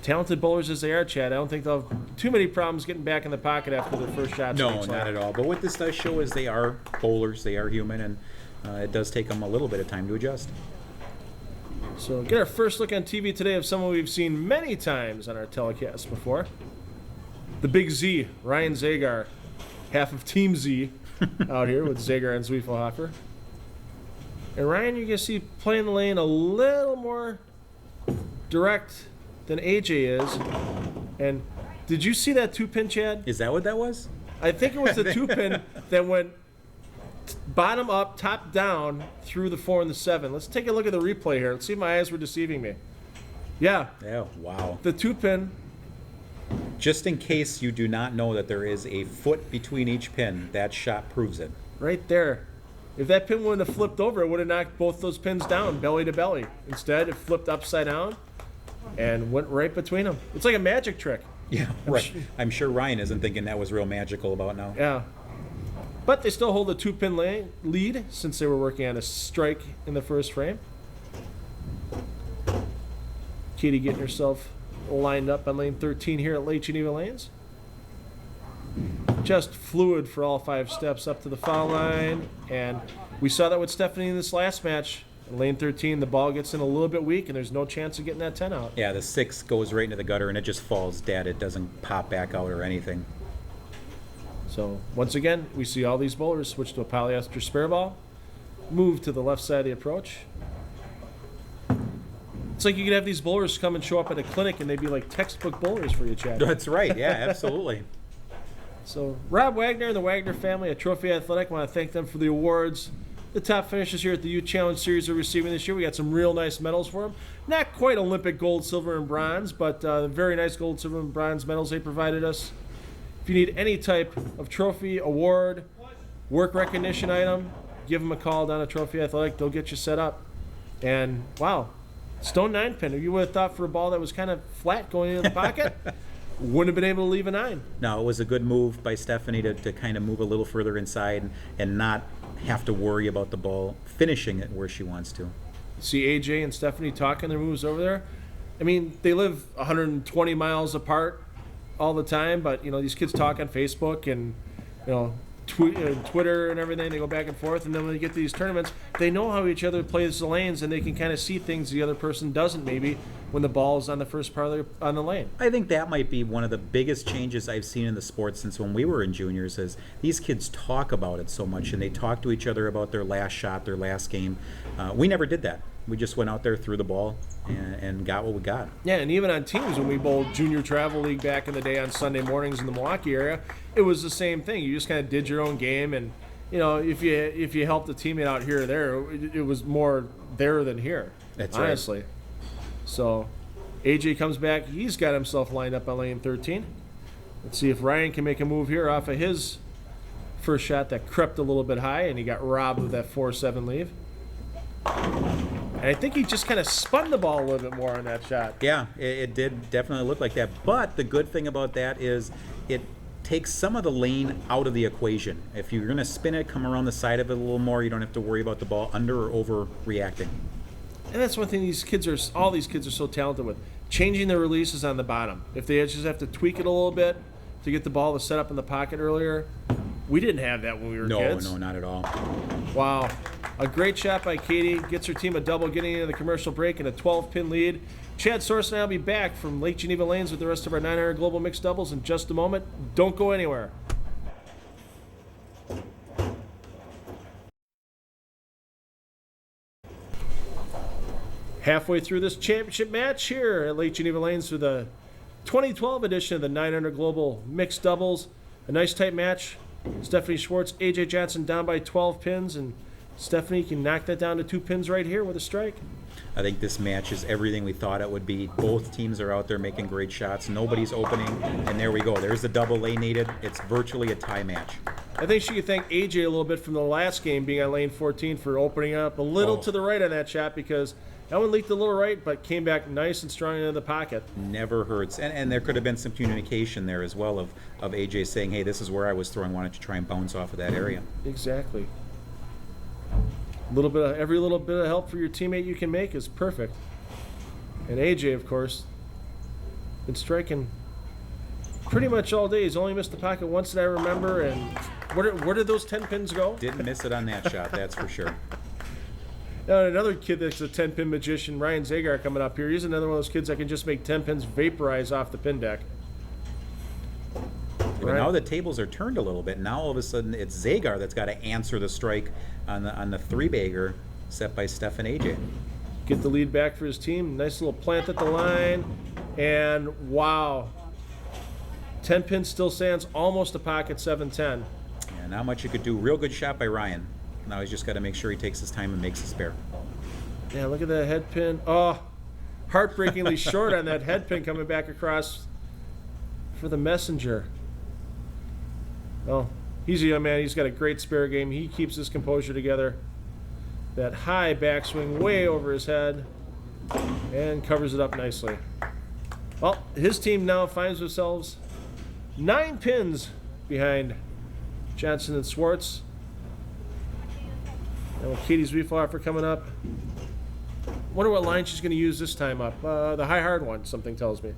talented bowlers as they are, Chad, I don't think they'll have too many problems getting back in the pocket after their first shots. No, not at all. But what this does show is they are bowlers, they are human, and it does take them a little bit of time to adjust. So get our first look on TV today of someone we've seen many times on our telecast before. The Big Z, Ryan Zagar, half of Team Z out here with Zagar and Zwiefelhofer. And Ryan, you can see playing the lane a little more direct than AJ is. And did you see that 2-pin, Chad? Is that what that was? I think it was the 2-pin that went bottom up, top down through the 4 and the 7. Let's take a look at the replay here. Let's see if my eyes were deceiving me. Yeah. Yeah, wow. The 2-pin. Just in case you do not know that there is a foot between each pin, that shot proves it. Right there. If that pin wouldn't have flipped over, it would have knocked both those pins down, belly to belly. Instead, it flipped upside down and went right between them. It's like a magic trick. Yeah, right. I'm sure Ryan isn't thinking that was real magical about now. Yeah. But they still hold a 2-pin lead since they were working on a strike in the first frame. Katie getting herself lined up on lane 13 here at Lake Geneva Lanes. Just fluid for all 5 steps up to the foul line. And we saw that with Stephanie in this last match. In lane 13, the ball gets in a little bit weak, and there's no chance of getting that 10 out. Yeah, the 6 goes right into the gutter, and it just falls dead. It doesn't pop back out or anything. So, once again, we see all these bowlers switch to a polyester spare ball, move to the left side of the approach. It's like you could have these bowlers come and show up at a clinic, and they'd be like textbook bowlers for you, Chad. That's right, yeah, absolutely. So, Rob Wagner and the Wagner family at Trophy Athletic, I want to thank them for the awards. The top finishers here at the U-Challenge Series are receiving this year. We got some real nice medals for them. Not quite Olympic gold, silver, and bronze, but very nice gold, silver, and bronze medals they provided us. If you need any type of trophy, award, work recognition item, give them a call down at Trophy Athletic. They'll get you set up. And, wow, stone 9-pin. If you would have thought for a ball that was kind of flat going into the pocket, wouldn't have been able to leave a 9. No, it was a good move by Stephanie to kind of move a little further inside and not have to worry about the ball finishing it where she wants to. See AJ and Stephanie talking their moves over there. I mean, they live 120 miles apart all the time, but, you know, these kids talk on Facebook and, you know, Twitter and everything. They go back and forth, and then when they get to these tournaments, they know how each other plays the lanes, and they can kind of see things the other person doesn't maybe when the ball is on the first part on the lane. I think that might be one of the biggest changes I've seen in the sport since when we were in juniors is these kids talk about it so much, and they talk to each other about their last shot, their last game. We never did that. We just went out there, threw the ball, and got what we got. Yeah, and even on teams, when we bowled Junior Travel League back in the day on Sunday mornings in the Milwaukee area, it was the same thing. You just kind of did your own game, and, you know, if you helped a teammate out here or there, it was more there than here. That's honestly. right. So AJ comes back. He's got himself lined up on lane 13. Let's see if Ryan can make a move here off of his First shot that crept a little bit high, and he got robbed with that 4-7 leave. And I think he just kind of spun the ball a little bit more on that shot. Yeah, it did definitely look like that. But the good thing about that is it takes some of the lane out of the equation. If you're going to spin it, come around the side of it a little more, you don't have to worry about the ball under or over reacting. And that's one thing all these kids are so talented with. Changing their releases on the bottom. If they just have to tweak it a little bit to get the ball to set up in the pocket earlier, we didn't have that when we were kids. No, not at all. Wow. A great shot by Katie. Gets her team a double getting into the commercial break and a 12-pin lead. Chad Source and I will be back from Lake Geneva Lanes with the rest of our 900 Global Mixed Doubles in just a moment. Don't go anywhere. Halfway through this championship match here at Lake Geneva Lanes for the 2012 edition of the 900 Global Mixed Doubles. A nice tight match. Stephanie Schwartz, AJ Johnson down by 12 pins, and Stephanie can knock that down to 2 pins right here with a strike. I think this match is everything we thought it would be. Both teams are out there making great shots. Nobody's opening, and there we go. There's the double they needed. It's virtually a tie match. I think she could thank AJ a little bit from the last game being on lane 14 for opening up a little to the right on that shot, because that one leaked a little right, but came back nice and strong into the pocket. Never hurts. And there could have been some communication there as well of AJ saying, hey, this is where I was throwing. Why don't you try and bounce off of that area? Exactly. Every little bit of help for your teammate you can make is perfect. And AJ, of course, been striking pretty much all day. He's only missed the pocket once that I remember. And where did those 10 pins go? Didn't miss it on that shot, that's for sure. Now, another kid that's a 10-pin magician, Ryan Zagar, coming up here. He's another one of those kids that can just make 10 pins vaporize off the pin deck. But now the tables are turned a little bit. Now all of a sudden it's Zagar that's got to answer the strike on the 3-bagger set by Steph and AJ. Get the lead back for his team. Nice little plant at the line. And wow. 10 pin still stands almost a pocket 7-10. Yeah, not much you could do. Real good shot by Ryan. Now he's just got to make sure he takes his time and makes a spare. Yeah, look at that head pin. Oh, heartbreakingly short on that head pin coming back across for the messenger. Oh, he's a young man. He's got a great spare game. He keeps his composure together. That high backswing way over his head and covers it up nicely. Well, his team now finds themselves 9 pins behind Johnson and Schwartz. And with Katie Zwiefelhofer coming up, wonder what line she's going to use this time up. The high hard one, something tells me.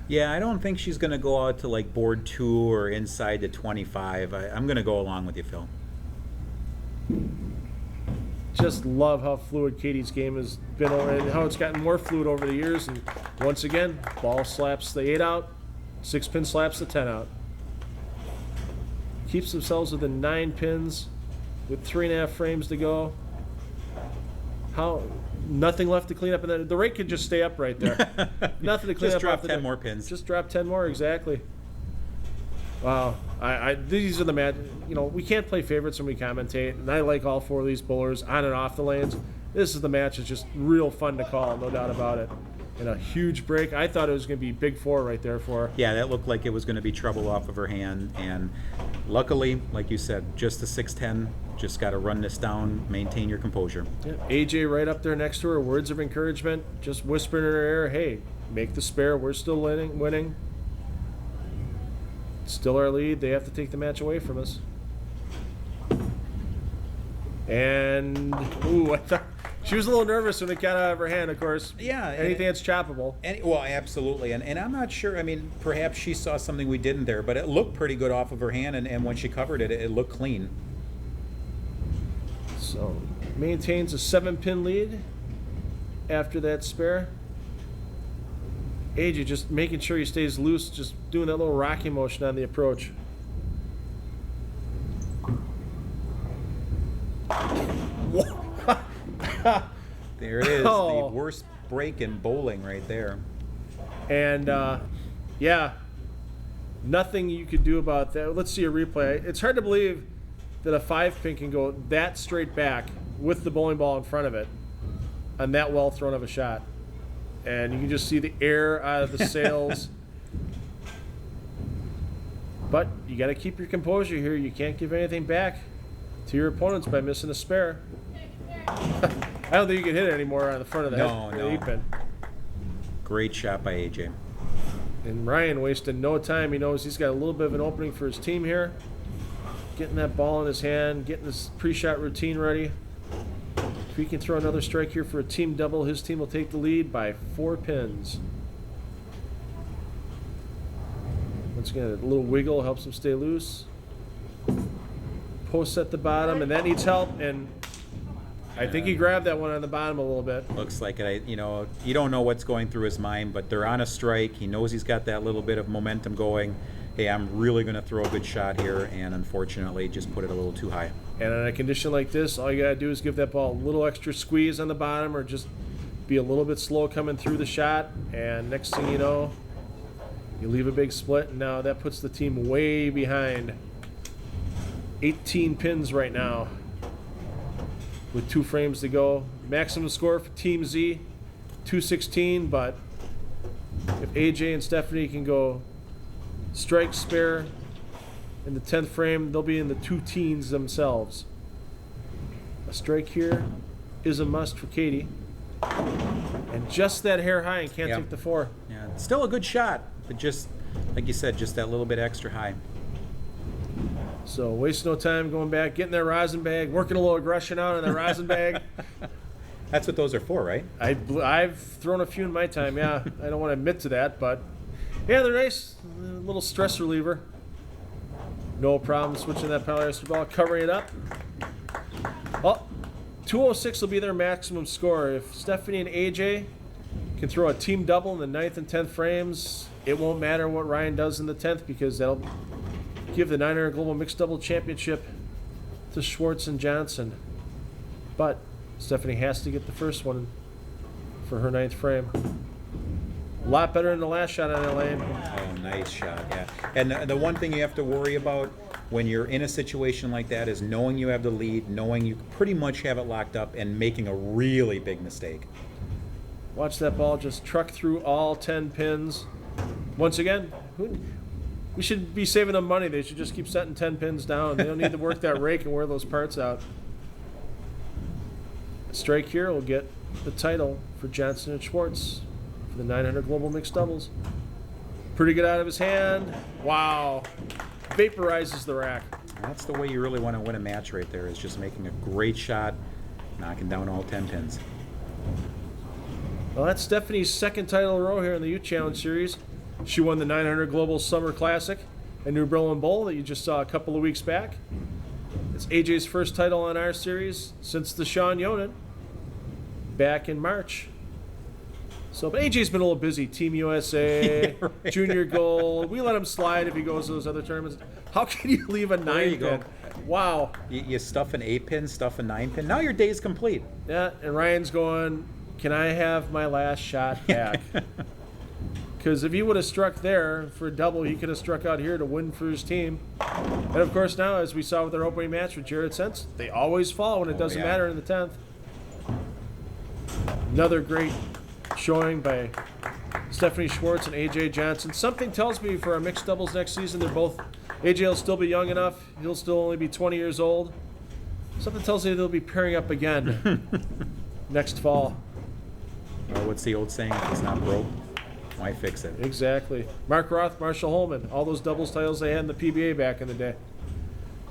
Yeah, I don't think she's going to go out to like board 2 or inside the 25. I'm going to go along with you, Phil. Just love how fluid Katie's game has been and how it's gotten more fluid over the years. And once again, ball slaps the 8 out, 6-pin slaps the 10 out. Keeps themselves within 9 pins with 3.5 frames to go. Nothing left to clean up, and the rate could just stay up right there. Nothing to clean just up. drop 10 more pins. Just drop 10 more, exactly. Wow, these are the match. You know, we can't play favorites when we commentate, and I like all 4 of these bowlers on and off the lanes. This is the match that's just real fun to call, no doubt about it. And a huge break. I thought it was going to be big 4 right there for her. Yeah, that looked like it was going to be trouble off of her hand, and luckily, like you said, just the 6-10. Just got to run this down, maintain your composure. Yeah, AJ right up there next to her, words of encouragement, just whispering in her ear, hey, make the spare, we're still winning. Still our lead, they have to take the match away from us. And, ooh, I thought she was a little nervous when it got out of her hand, of course. Yeah. Anything that's choppable. Well, absolutely. And I'm not sure, I mean, perhaps she saw something we didn't there, but it looked pretty good off of her hand, and when she covered it, it looked clean. So, maintains a 7-pin lead after that spare. AJ just making sure he stays loose, just doing that little rocky motion on the approach. There it is, Oh. the worst break in bowling right there. And, yeah, nothing you could do about that. Let's see a replay. It's hard to believe that a 5-pin can go that straight back with the bowling ball in front of it on that well thrown of a shot. And you can just see the air out of the sails. But you got to keep your composure here. You can't give anything back to your opponents by missing a spare. I don't think you can hit it anymore on the front of the No. 8-pin. Great shot by AJ. And Ryan wasted no time. He knows he's got a little bit of an opening for his team here. Getting that ball in his hand, getting his pre-shot routine ready. If he can throw another strike here for a team double, his team will take the lead by 4 pins. Once again, a little wiggle helps him stay loose. Post at the bottom, and that needs help. And I think he grabbed that one on the bottom a little bit. Looks like it. You don't know what's going through his mind, but they're on a strike. He knows he's got that little bit of momentum going. Hey, I'm really going to throw a good shot here, and unfortunately just put it a little too high. And in a condition like this, all you got to do is give that ball a little extra squeeze on the bottom, or just be a little bit slow coming through the shot. And next thing you know, you leave a big split, and now that puts the team way behind. 18 pins right now with 2 frames to go. Maximum score for Team Z, 216, but if AJ and Stephanie can go strike spare in the 10th frame, they'll be in the 2 teens themselves. A strike here is a must for Katie. And just that hair high and can't Yeah. take the 4. Yeah, still a good shot, but just, like you said, just that little bit extra high. So waste no time going back, getting that rosin bag, working a little aggression out on that rosin bag. That's what those are for, right? I've thrown a few in my time, yeah. I don't want to admit to that, but yeah, they're nice. A little stress reliever. No problem switching that polyester ball, covering it up. Well, 206 will be their maximum score. If Stephanie and AJ can throw a team double in the 9th and 10th frames, it won't matter what Ryan does in the 10th, because that'll give the 900 Global Mixed Double Championship to Schwartz and Johnson. But Stephanie has to get the first one for her 9th frame. A lot better than the last shot on that lane. Oh, nice shot, yeah. And the one thing you have to worry about when you're in a situation like that is knowing you have the lead, knowing you pretty much have it locked up, and making a really big mistake. Watch that ball just truck through all 10 pins. Once again, we should be saving them money. They should just keep setting 10 pins down. They don't need to work that rake and wear those parts out. A strike here will get the title for Johnson and Schwartz for the 900 Global Mixed Doubles. Pretty good out of his hand. Wow. Vaporizes the rack. That's the way you really want to win a match right there, is just making a great shot, knocking down all 10 pins. Well, that's Stephanie's 2nd title in a row here in the Youth Challenge Series. She won the 900 Global Summer Classic and New Berlin Bowl that you just saw a couple of weeks back. It's AJ's first title on our series since the Sean Yonan back in March. So, but AJ's been a little busy. Team USA, Yeah, right. Junior Gold. We let him slide if he goes to those other tournaments. How can you leave a 9 you go. pin? Wow. You stuff an 8-pin, stuff a 9-pin. Now your day's complete. Yeah, and Ryan's going, can I have my last shot back? Because if he would have struck there for a double, he could have struck out here to win for his team. And of course now, as we saw with their opening match with Jarrod Sense, they always fall when it doesn't yeah. matter in the 10th. Another great showing by Stephanie Schwartz and AJ Johnson. Something tells me for our mixed doubles next season, AJ will still be young enough. He'll still only be 20 years old. Something tells me they'll be pairing up again next fall. Well, what's the old saying? If it's not broke, why fix it? Exactly. Mark Roth, Marshall Holman, all those doubles titles they had in the PBA back in the day.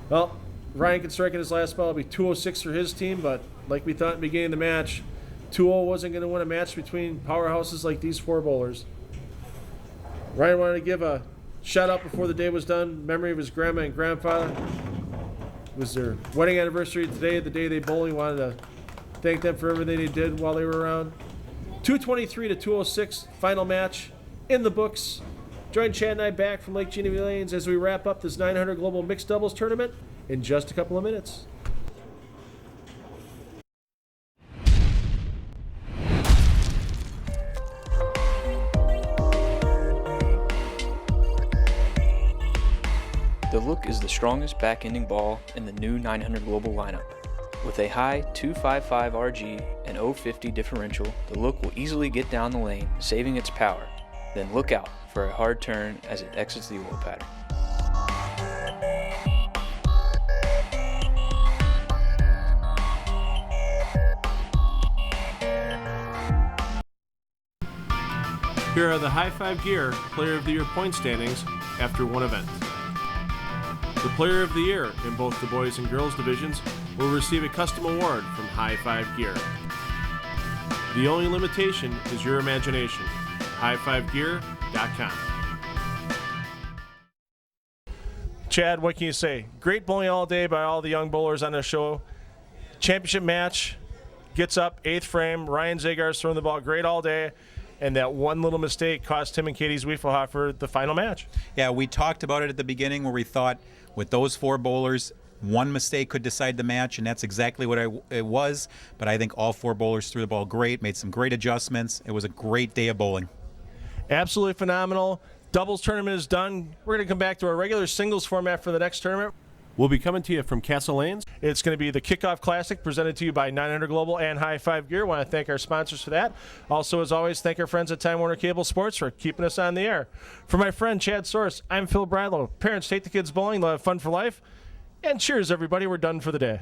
Well, Ryan can strike in his last ball. It'll be 206 for his team, but like we thought in the beginning of the match, 2-0 wasn't going to win a match between powerhouses like these 4 bowlers. Ryan wanted to give a shout out before the day was done in memory of his grandma and grandfather. It was their wedding anniversary today, the day they bowling. Wanted to thank them for everything they did while they were around. 223 to 206, final match in the books. Join Chad and I back from Lake Genevieve Lanes as we wrap up this 900 Global Mixed Doubles Tournament in just a couple of minutes. The Look is the strongest back-ending ball in the new 900 Global lineup. With a high 255 RG and 050 differential, the Look will easily get down the lane, saving its power. Then look out for a hard turn as it exits the oil pattern. Here are the High Five Gear Player of the Year point standings after one event. The Player of the Year in both the boys and girls divisions will receive a custom award from High Five Gear. The only limitation is your imagination. highfivegear.com. Chad, what can you say? Great bowling all day by all the young bowlers on the show. Championship match, gets up, 8th frame. Ryan Zagar's throwing the ball great all day. And that one little mistake cost him and Katie Zwiefelhofer the final match. Yeah, we talked about it at the beginning where we thought with those 4 bowlers, one mistake could decide the match, and that's exactly what it was. But I think all 4 bowlers threw the ball great, made some great adjustments. It was a great day of bowling. Absolutely phenomenal. Doubles tournament is done. We're going to come back to our regular singles format for the next tournament. We'll be coming to you from Castle Lanes. It's going to be the Kickoff Classic presented to you by 900 Global and High Five Gear. I want to thank our sponsors for that. Also, as always, thank our friends at Time Warner Cable Sports for keeping us on the air. For my friend Chad Source, I'm Phil Bradlow. Parents, take the kids bowling. They'll have fun for life. And cheers, everybody. We're done for the day.